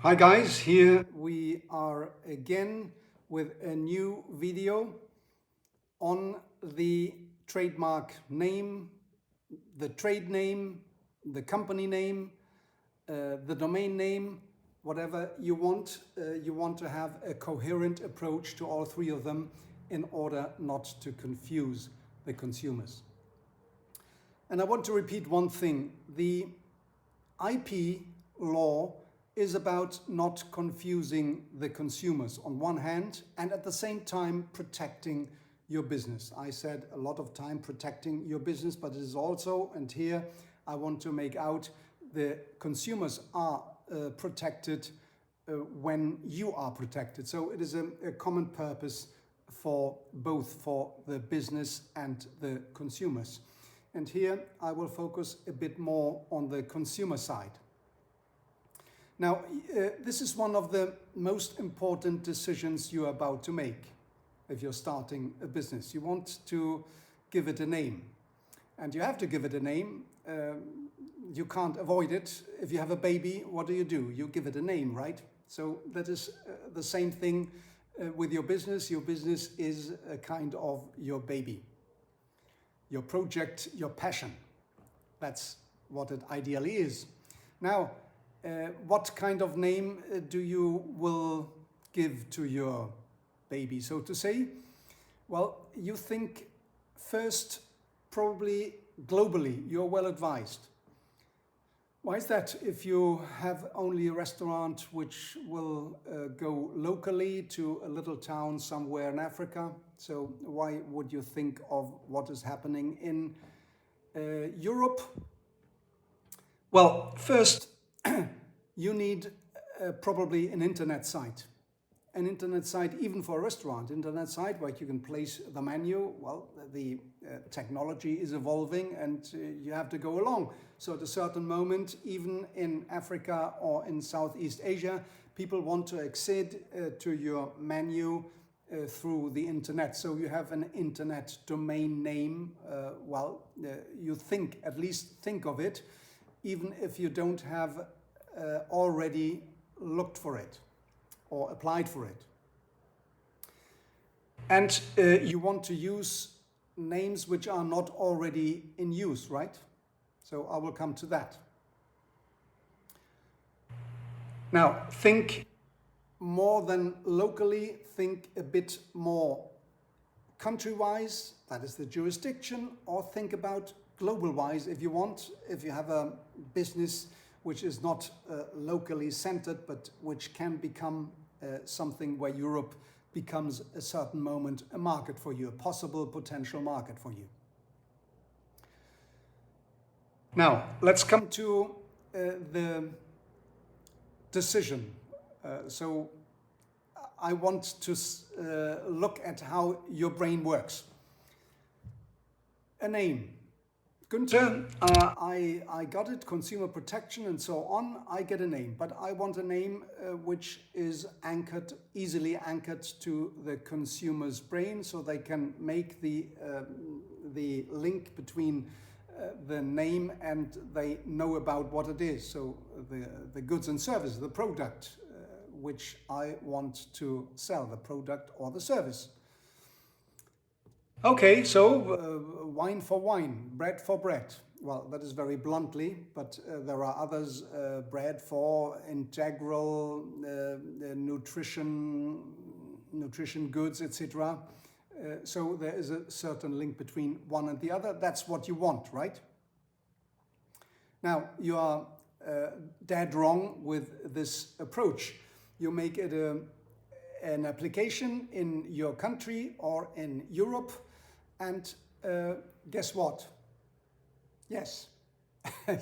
Hi guys, here we are again with a new video on the trademark name, the trade name, the company name, the domain name, whatever you want. You want to have a coherent approach to all three of them in order not to confuse the consumers. And I want to repeat one thing. The IP law is about not confusing the consumers on one hand and at the same time protecting your business. I said a lot of time protecting your business, but it is also, and here I want to make out, the consumers are protected when you are protected. So it is a common purpose for both, for the business and the consumers. And here I will focus a bit more on the consumer side. Now, this is one of the most important decisions you're about to make if you're starting a business. You want to give it a name, and you have to give it a name. You can't avoid it. If you have a baby, what do? You give it a name, right? So that is the same thing with your business. Your business is a kind of your baby, your project, your passion. That's what it ideally is. Now, what kind of name do you will give to your baby, so to say? Well, you think first, probably globally. You're well advised. Why is that? If you have only a restaurant which will go locally to a little town somewhere in Africa, so why would you think of what is happening in Europe? Well, first, you need probably an internet site. An internet site, even for a restaurant, internet site where you can place the menu. Well, the technology is evolving and you have to go along. So at a certain moment, even in Africa or in Southeast Asia, people want to accede to your menu through the internet. So you have an internet domain name. You think, at least think of it, even if you don't have already looked for it or applied for it. And you want to use names which are not already in use, right? So I will come to that. Now, think more than locally, think a bit more country-wise, that is the jurisdiction, or think about global-wise if you want, if you have a business which is not locally centered, but which can become something where Europe becomes a certain moment a market for you, a possible potential market for you. Now, let's come to the decision. So I want to look at how your brain works. A name. Günther, I got it, consumer protection and so on, I get a name, but I want a name which is anchored, easily anchored to the consumer's brain, so they can make the link between the name and they know about what it is. So the goods and services, the product which I want to sell, the product or the service. Okay, so wine for wine, bread for bread. Well, that is very bluntly, but there are others, bread for integral nutrition goods, etc. So there is a certain link between one and the other. That's what you want, right? Now, you are dead wrong with this approach. You make it an application in your country or in Europe, and guess what? Yes,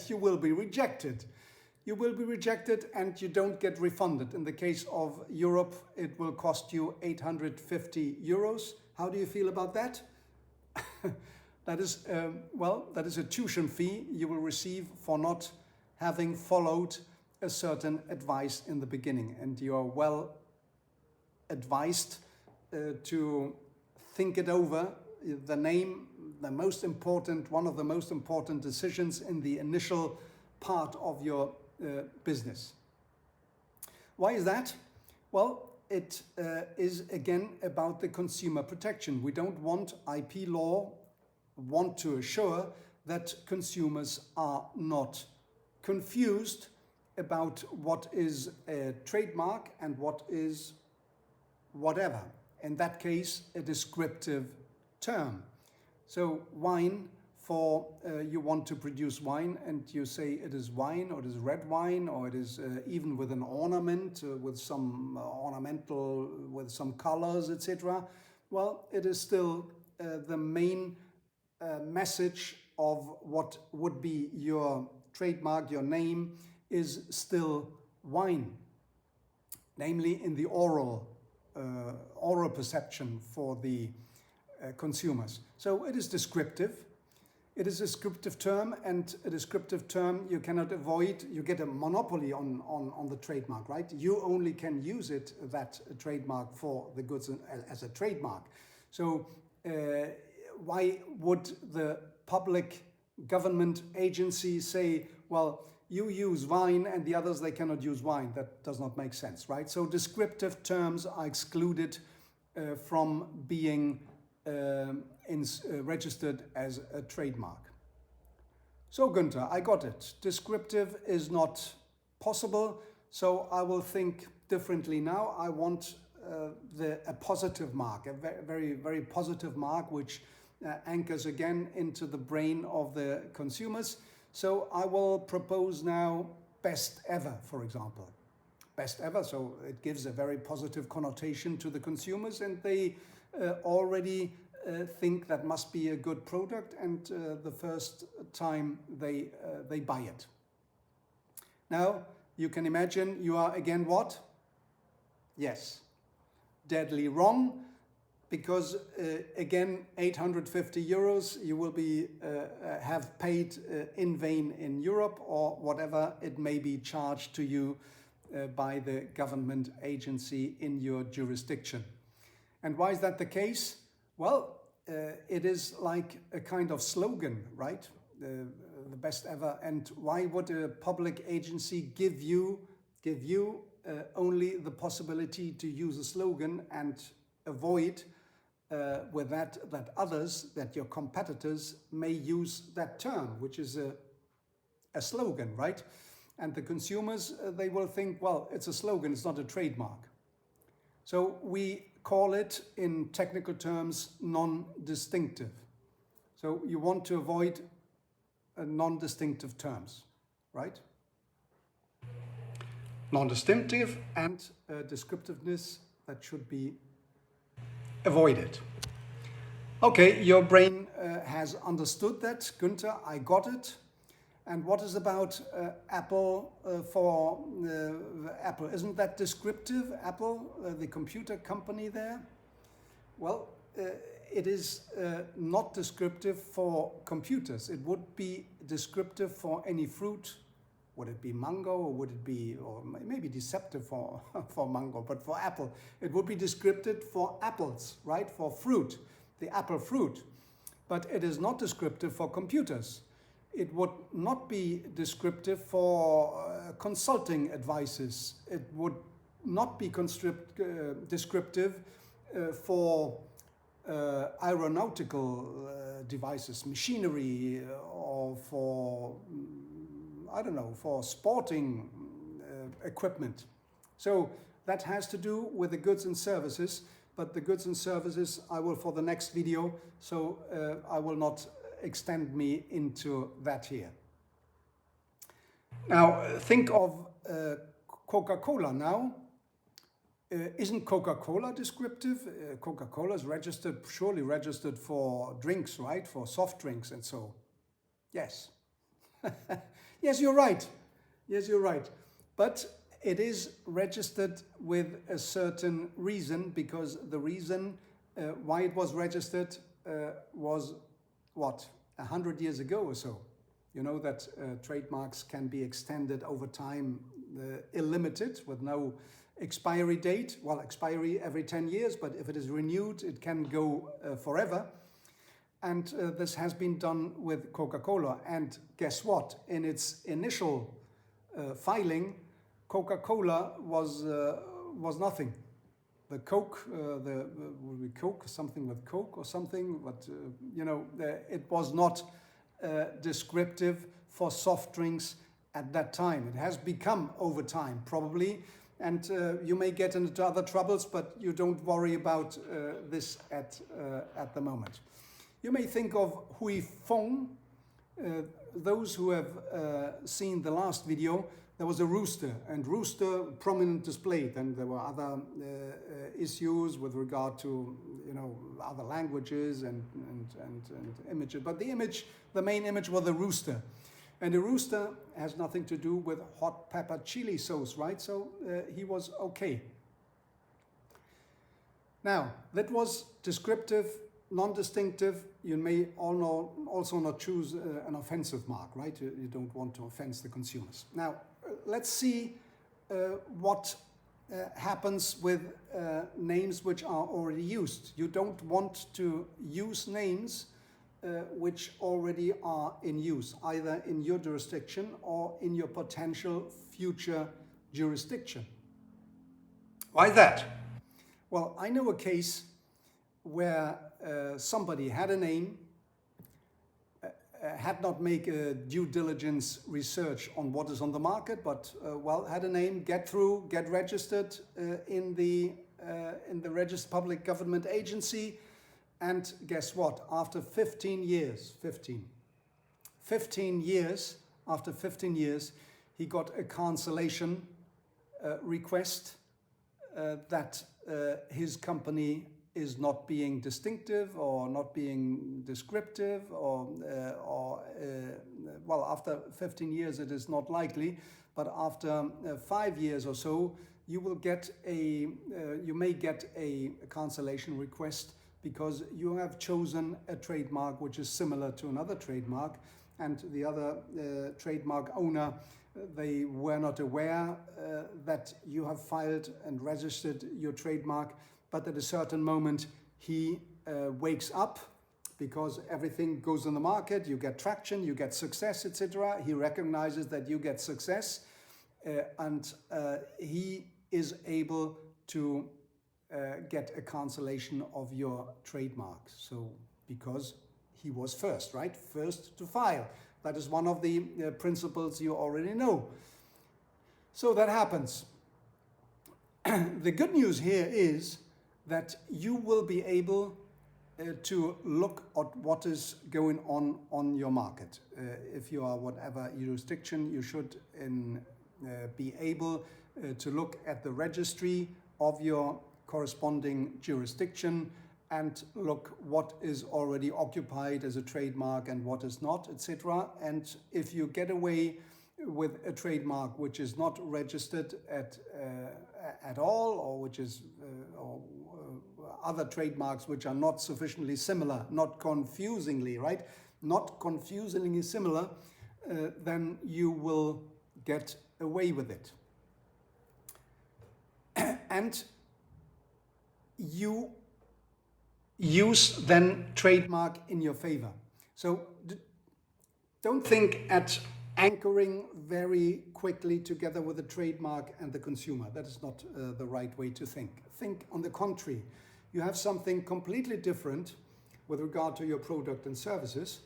you will be rejected. You will be rejected and you don't get refunded. In the case of Europe, it will cost you 850 euros. How do you feel about that? That is, that is a tuition fee you will receive for not having followed a certain advice in the beginning. And you are well advised to think it over. The name, one of the most important decisions in the initial part of your business. Why is that? Well, it is again about the consumer protection. We don't want IP law, want to assure that consumers are not confused about what is a trademark and what is whatever. In that case, a descriptive term. So wine, for you want to produce wine and you say it is wine, or it is red wine, or it is even with an ornament, with some ornamental, with some colors, etc. Well, it is still the main message of what would be your trademark, your name, is still wine, namely in the oral perception for the consumers. So it is descriptive. It is a descriptive term, and a descriptive term you cannot avoid. You get a monopoly on the trademark, right? You only can use it, that trademark, for the goods as a trademark. So why would the public government agency say, well, you use wine and the others, they cannot use wine? That does not make sense, right? So descriptive terms are excluded from being registered as a trademark. So Günther, I got it. Descriptive is not possible, so I will think differently now. I want a positive mark, a very, very positive mark, which anchors again into the brain of the consumers. So I will propose now best ever, for example. Best ever, so it gives a very positive connotation to the consumers, and they already think that must be a good product, and the first time they buy it. Now, you can imagine you are again what? Yes, deadly wrong, because again 850 euros you will be have paid in vain in Europe, or whatever it may be charged to you by the government agency in your jurisdiction. And why is that the case? Well, it is like a kind of slogan, right? The best ever. And why would a public agency give you only the possibility to use a slogan and avoid with that others, that your competitors may use that term, which is a slogan, right? And the consumers, they will think, well, it's a slogan, it's not a trademark. So we call it, in technical terms, non-distinctive. So you want to avoid non-distinctive terms, right? Non-distinctive and descriptiveness, that should be avoided. Okay, your brain has understood that, Günther, I got it. And what is about Apple for Apple? Isn't that descriptive, Apple, the computer company there? Well, it is not descriptive for computers. It would be descriptive for any fruit. Would it be mango, or would it be, or maybe deceptive for, for mango, but for Apple, it would be descriptive for apples, right? For fruit, the apple fruit. But it is not descriptive for computers. It would not be descriptive for consulting advices. It would not be descriptive for aeronautical devices, machinery, or for, I don't know, for sporting equipment. So that has to do with the goods and services, but the goods and services I will for the next video, so I will not extend me into that here. Now think of Coca-Cola now. Isn't Coca-Cola descriptive? Coca-Cola is registered, surely registered for drinks, right? For soft drinks and so. Yes. Yes, you're right. Yes, you're right. But it is registered with a certain reason, because the reason why it was registered was what? 100 years ago or so. You know that trademarks can be extended over time, illimited, with no expiry date. Well, expiry every 10 years, but if it is renewed, it can go forever. And this has been done with Coca-Cola. And guess what? In its initial filing, Coca-Cola was nothing. The Coke, would be Coke, something with Coke or something, but it was not descriptive for soft drinks at that time. It has become over time, probably, and you may get into other troubles, but you don't worry about this at the moment. You may think of Hui Feng. Those who have seen the last video, there was a rooster, and rooster prominent displayed, and there were other issues with regard to other languages and images, but the main image was the rooster, and the rooster has nothing to do with hot pepper chili sauce, right? So he was okay. Now that was descriptive, non-distinctive. You may also not choose an offensive mark, right? You don't want to offend the consumers. Now let's see what happens with names which are already used. You don't want to use names which already are in use, either in your jurisdiction or in your potential future jurisdiction. Why that? Well, I know a case where somebody had a name, had not made a due diligence research on what is on the market, but had a name, get registered in the registered public government agency, and guess what? After 15 years, after 15 years, he got a cancellation request that his company is not being distinctive or not being descriptive, well, after 15 years it is not likely, but after 5 years or so, you may get a cancellation request because you have chosen a trademark which is similar to another trademark, and the other trademark owner, they were not aware that you have filed and registered your trademark. But at a certain moment, he wakes up because everything goes on the market, you get traction, you get success, etc. He recognizes that you get success, and he is able to get a cancellation of your trademark. So, because he was first, right? First to file. That is one of the principles you already know. So that happens. The good news here is that you will be able to look at what is going on your market. If you are whatever jurisdiction, you should be able to look at the registry of your corresponding jurisdiction and look what is already occupied as a trademark and what is not, etc. And if you get away with a trademark which is not registered at all, or which is other trademarks which are not sufficiently similar, not confusingly, right? Not confusingly similar, then you will get away with it. And you use then trademark in your favor. So don't think at anchoring very quickly together with the trademark and the consumer. That is not the right way to think. Think on the contrary. You have something completely different with regard to your product and services,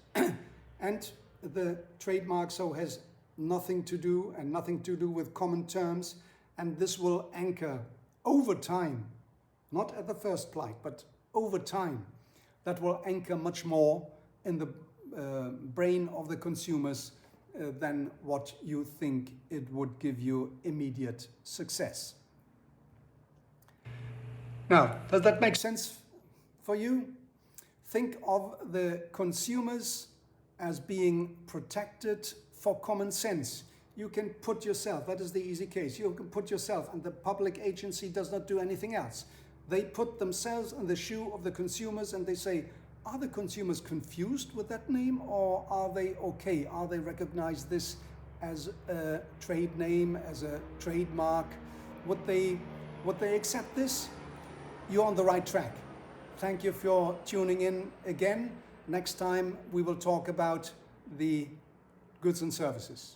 and the trademark so has nothing to do with common terms, and this will anchor over time, not at the first flight, but over time. That will anchor much more in the brain of the consumers than what you think it would give you immediate success. Now, does that make sense for you? Think of the consumers as being protected for common sense. You can put yourself, that is the easy case, you can put yourself, and the public agency does not do anything else. They put themselves in the shoe of the consumers and they say, are the consumers confused with that name, or are they okay? Are they recognize this as a trade name, as a trademark? Would they accept this? You're on the right track. Thank you for tuning in again. Next time we will talk about the goods and services.